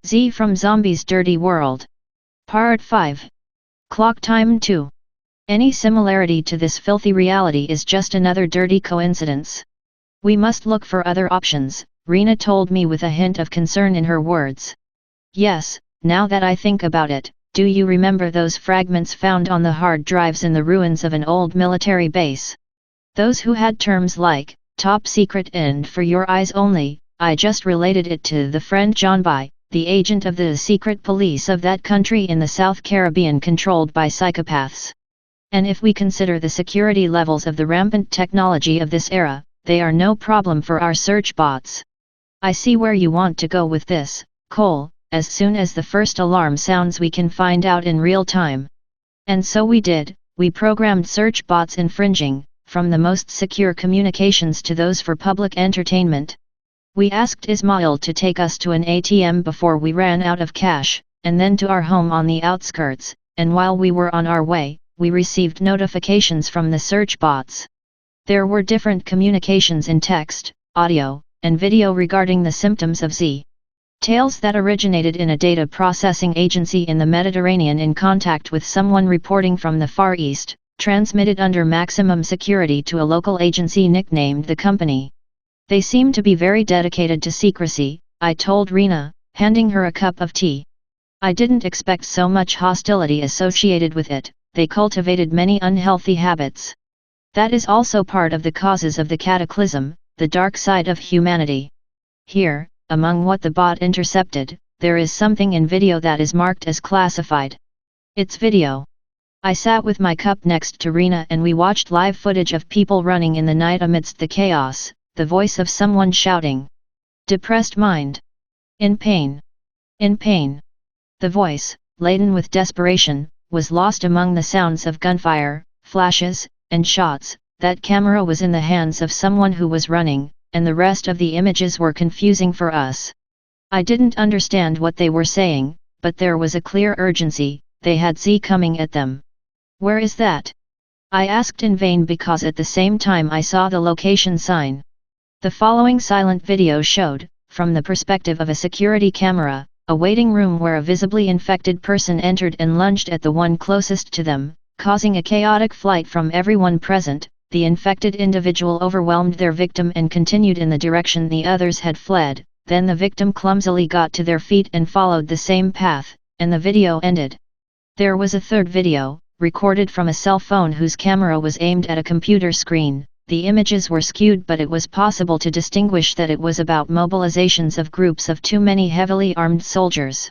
Z from Zombies Dirty World. Part 5. Clock Time 2. Any similarity to this filthy reality is just another dirty coincidence. We must look for other options, RHYNA told me with a hint of concern in her words. Yes, now that I think about it, do you remember those fragments found on the hard drives in the ruins of an old military base? Those who had terms like, top secret and for your eyes only. I just related it to the friend John Bai, the agent of the secret police of that country in the South Caribbean controlled by psychopaths. And if we consider the security levels of the rampant technology of this era, they are no problem for our search bots. I see where you want to go with this, Cole. As soon as the first alarm sounds we can find out in real time. And so we did, we programmed search bots infringing, from the most secure communications to those for public entertainment. We asked Ismail to take us to an ATM before we ran out of cash, and then to our home on the outskirts, and while we were on our way, we received notifications from the search bots. There were different communications in text, audio, and video regarding the symptoms of Z. Tales that originated in a data processing agency in the Mediterranean in contact with someone reporting from the Far East, transmitted under maximum security to a local agency nicknamed The Company. They seem to be very dedicated to secrecy, I told RHYNA, handing her a cup of tea. I didn't expect so much hostility associated with it. They cultivated many unhealthy habits. That is also part of the causes of the cataclysm, the dark side of humanity. Here, among what the bot intercepted, there is something in video that is marked as classified. It's video. I sat with my cup next to RHYNA and we watched live footage of people running in the night amidst the chaos, the voice of someone shouting. Depressed mind. In pain. In pain. The voice, laden with desperation, was lost among the sounds of gunfire, flashes, and shots. That camera was in the hands of someone who was running, and the rest of the images were confusing for us. I didn't understand what they were saying, but there was a clear urgency, they had Z coming at them. Where is that? I asked in vain because at the same time I saw the location sign. The following silent video showed, from the perspective of a security camera, a waiting room where a visibly infected person entered and lunged at the one closest to them, causing a chaotic flight from everyone present. The infected individual overwhelmed their victim and continued in the direction the others had fled, then the victim clumsily got to their feet and followed the same path, and the video ended. There was a third video, recorded from a cell phone whose camera was aimed at a computer screen. The images were skewed but it was possible to distinguish that it was about mobilizations of groups of too many heavily armed soldiers.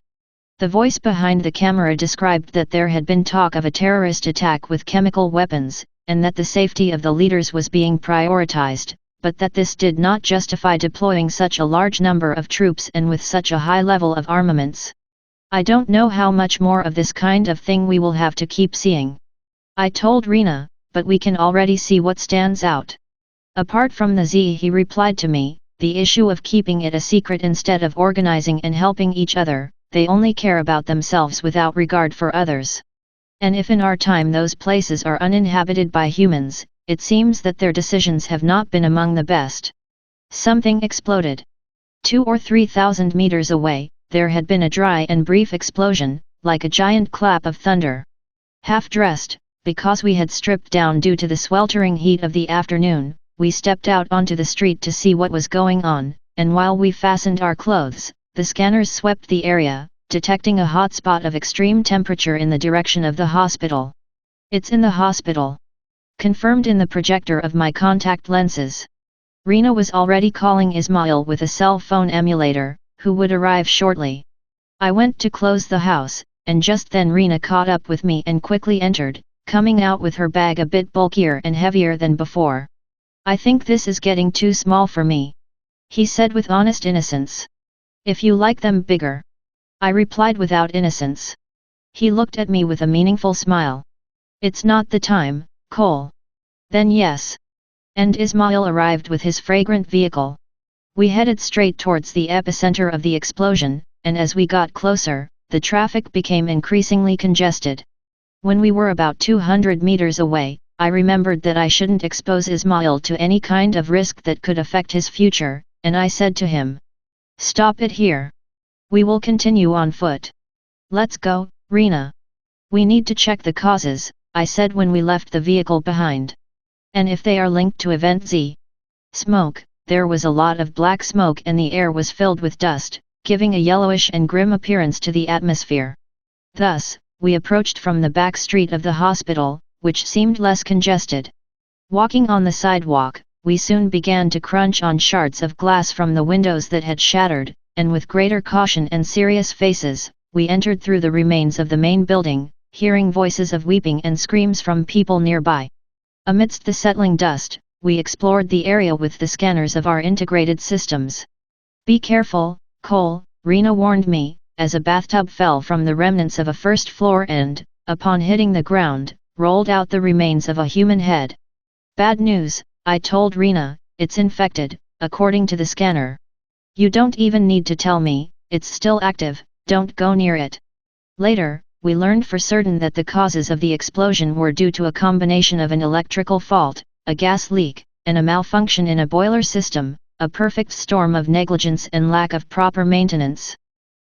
The voice behind the camera described that there had been talk of a terrorist attack with chemical weapons, and that the safety of the leaders was being prioritized, but that this did not justify deploying such a large number of troops and with such a high level of armaments. I don't know how much more of this kind of thing we will have to keep seeing. I told RHYNA, but we can already see what stands out. Apart from the Z, he replied to me, the issue of keeping it a secret instead of organizing and helping each other, they only care about themselves without regard for others. And if in our time those places are uninhabited by humans, it seems that their decisions have not been among the best. Something exploded. 2,000 or 3,000 meters away, there had been a dry and brief explosion, like a giant clap of thunder. Half-dressed, because we had stripped down due to the sweltering heat of the afternoon, we stepped out onto the street to see what was going on, and while we fastened our clothes, the scanners swept the area, detecting a hot spot of extreme temperature in the direction of the hospital. It's in the hospital. Confirmed in the projector of my contact lenses. RHYNA was already calling Ismail with a cell phone emulator, who would arrive shortly. I went to close the house, and just then RHYNA caught up with me and quickly entered, coming out with her bag a bit bulkier and heavier than before. I think this is getting too small for me, he said with honest innocence. If you like them bigger. I replied without innocence. He looked at me with a meaningful smile. It's not the time, Cole. Then yes. And Ismail arrived with his fragrant vehicle. We headed straight towards the epicenter of the explosion, and as we got closer, the traffic became increasingly congested. When we were about 200 meters away, I remembered that I shouldn't expose Ismail to any kind of risk that could affect his future, and I said to him, "Stop it here. We will continue on foot. Let's go, RHYNA. We need to check the causes, I said when we left the vehicle behind. And if they are linked to Event Z. Smoke, there was a lot of black smoke and the air was filled with dust, giving a yellowish and grim appearance to the atmosphere. Thus, we approached from the back street of the hospital, which seemed less congested. Walking on the sidewalk, we soon began to crunch on shards of glass from the windows that had shattered, and with greater caution and serious faces, we entered through the remains of the main building, hearing voices of weeping and screams from people nearby. Amidst the settling dust, we explored the area with the scanners of our integrated systems. Be careful, Cole, RHYNA warned me, as a bathtub fell from the remnants of a first floor and, upon hitting the ground, rolled out the remains of a human head. Bad news, I told RHYNA, it's infected, according to the scanner. You don't even need to tell me, it's still active, don't go near it. Later, we learned for certain that the causes of the explosion were due to a combination of an electrical fault, a gas leak, and a malfunction in a boiler system, a perfect storm of negligence and lack of proper maintenance.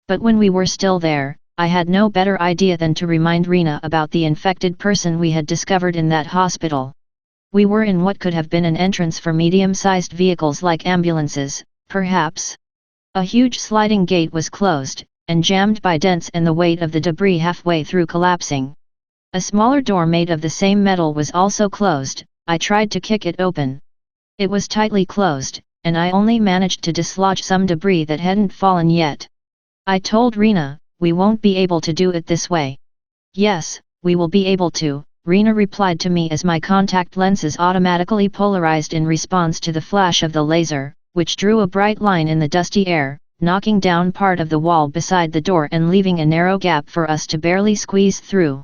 But when we were still there, I had no better idea than to remind RHYNA about the infected person we had discovered in that hospital. We were in what could have been an entrance for medium-sized vehicles like ambulances, perhaps. A huge sliding gate was closed, and jammed by dents and the weight of the debris halfway through collapsing. A smaller door made of the same metal was also closed. I tried to kick it open. It was tightly closed, and I only managed to dislodge some debris that hadn't fallen yet. I told RHYNA, we won't be able to do it this way. Yes, we will be able to, RHYNA replied to me as my contact lenses automatically polarized in response to the flash of the laser, which drew a bright line in the dusty air, knocking down part of the wall beside the door and leaving a narrow gap for us to barely squeeze through.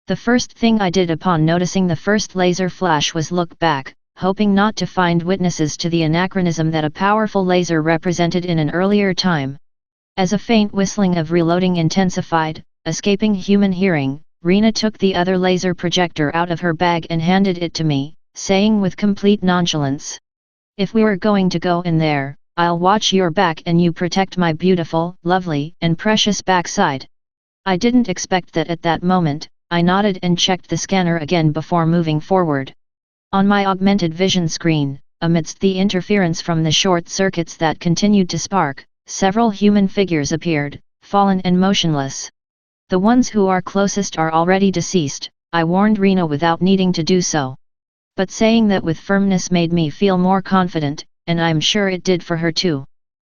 The first thing I did upon noticing the first laser flash was look back, hoping not to find witnesses to the anachronism that a powerful laser represented in an earlier time. As a faint whistling of reloading intensified, escaping human hearing, RHYNA took the other laser projector out of her bag and handed it to me, saying with complete nonchalance, "If we were going to go in there, I'll watch your back and you protect my beautiful, lovely, and precious backside." I didn't expect that at that moment. I nodded and checked the scanner again before moving forward. On my augmented vision screen, amidst the interference from the short circuits that continued to spark, several human figures appeared, fallen and motionless. The ones who are closest are already deceased, I warned RHYNA without needing to do so. But saying that with firmness made me feel more confident, and I'm sure it did for her too.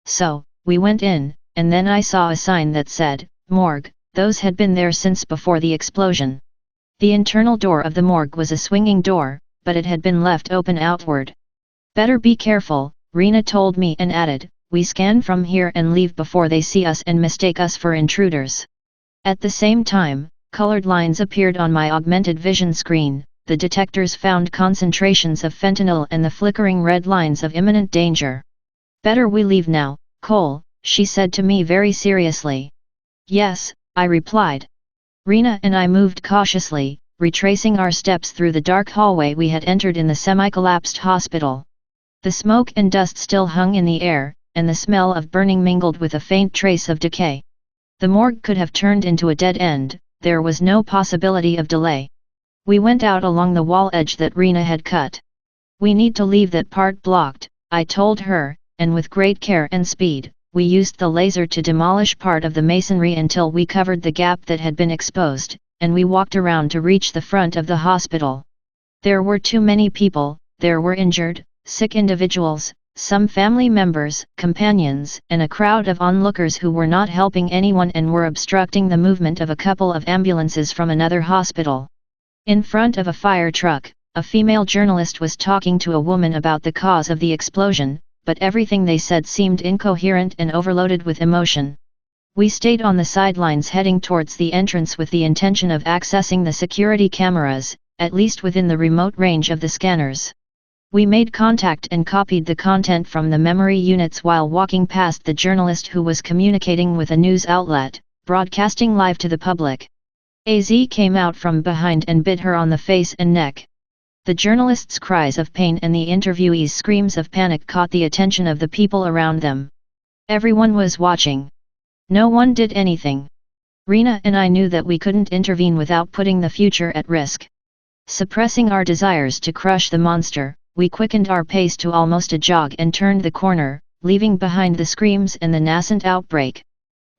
So, we went in, and then I saw a sign that said, "Morgue." Those had been there since before the explosion. The internal door of the morgue was a swinging door, but it had been left open outward. "Better be careful," RHYNA told me and added, "We scan from here and leave before they see us and mistake us for intruders." At the same time, colored lines appeared on my augmented vision screen. The detectors found concentrations of fentanyl and the flickering red lines of imminent danger. "Better we leave now, Cole," she said to me very seriously. "Yes," I replied. RHYNA and I moved cautiously, retracing our steps through the dark hallway we had entered in the semi-collapsed hospital. The smoke and dust still hung in the air, and the smell of burning mingled with a faint trace of decay. The morgue could have turned into a dead end, there was no possibility of delay. We went out along the wall edge that RHYNA had cut. "We need to leave that part blocked," I told her, and with great care and speed, we used the laser to demolish part of the masonry until we covered the gap that had been exposed, and we walked around to reach the front of the hospital. There were too many people, there were injured, sick individuals, some family members, companions, and a crowd of onlookers who were not helping anyone and were obstructing the movement of a couple of ambulances from another hospital. In front of a fire truck, a female journalist was talking to a woman about the cause of the explosion, but everything they said seemed incoherent and overloaded with emotion. We stayed on the sidelines heading towards the entrance with the intention of accessing the security cameras, at least within the remote range of the scanners. We made contact and copied the content from the memory units while walking past the journalist who was communicating with a news outlet, broadcasting live to the public. AZ came out from behind and bit her on the face and neck. The journalist's cries of pain and the interviewee's screams of panic caught the attention of the people around them. Everyone was watching. No one did anything. RHYNA and I knew that we couldn't intervene without putting the future at risk. Suppressing our desires to crush the monster, we quickened our pace to almost a jog and turned the corner, leaving behind the screams and the nascent outbreak.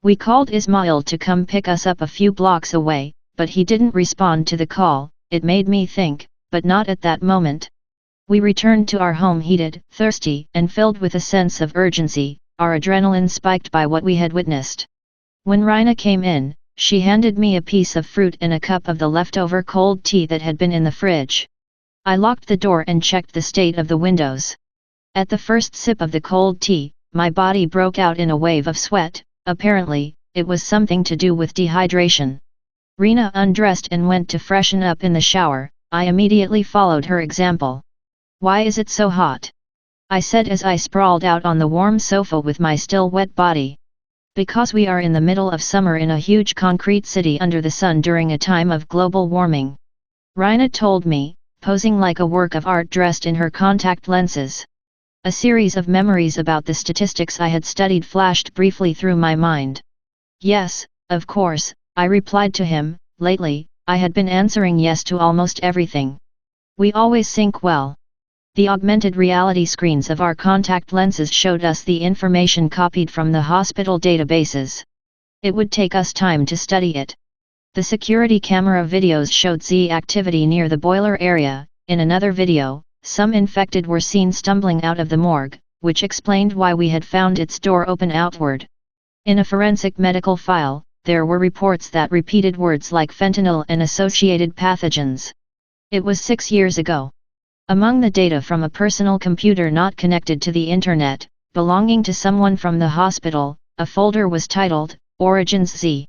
We called Ismail to come pick us up a few blocks away, but he didn't respond to the call. It made me think, but not at that moment. We returned to our home heated, thirsty, and filled with a sense of urgency, our adrenaline spiked by what we had witnessed. When RHYNA came in, she handed me a piece of fruit and a cup of the leftover cold tea that had been in the fridge. I locked the door and checked the state of the windows. At the first sip of the cold tea, my body broke out in a wave of sweat. Apparently, it was something to do with dehydration. RHYNA undressed and went to freshen up in the shower. I immediately followed her example. "Why is it so hot?" I said as I sprawled out on the warm sofa with my still wet body. "Because we are in the middle of summer in a huge concrete city under the sun during a time of global warming," RHYNA told me, posing like a work of art dressed in her contact lenses. A series of memories about the statistics I had studied flashed briefly through my mind. "Yes, of course," I replied to him. Lately, I had been answering yes to almost everything. "We always sync well." The augmented reality screens of our contact lenses showed us the information copied from the hospital databases. It would take us time to study it. The security camera videos showed Z activity near the boiler area. In another video, some infected were seen stumbling out of the morgue, which explained why we had found its door open outward. In a forensic medical file, there were reports that repeated words like fentanyl and associated pathogens. It was 6 years ago. Among the data from a personal computer not connected to the internet, belonging to someone from the hospital, a folder was titled, Origins Z.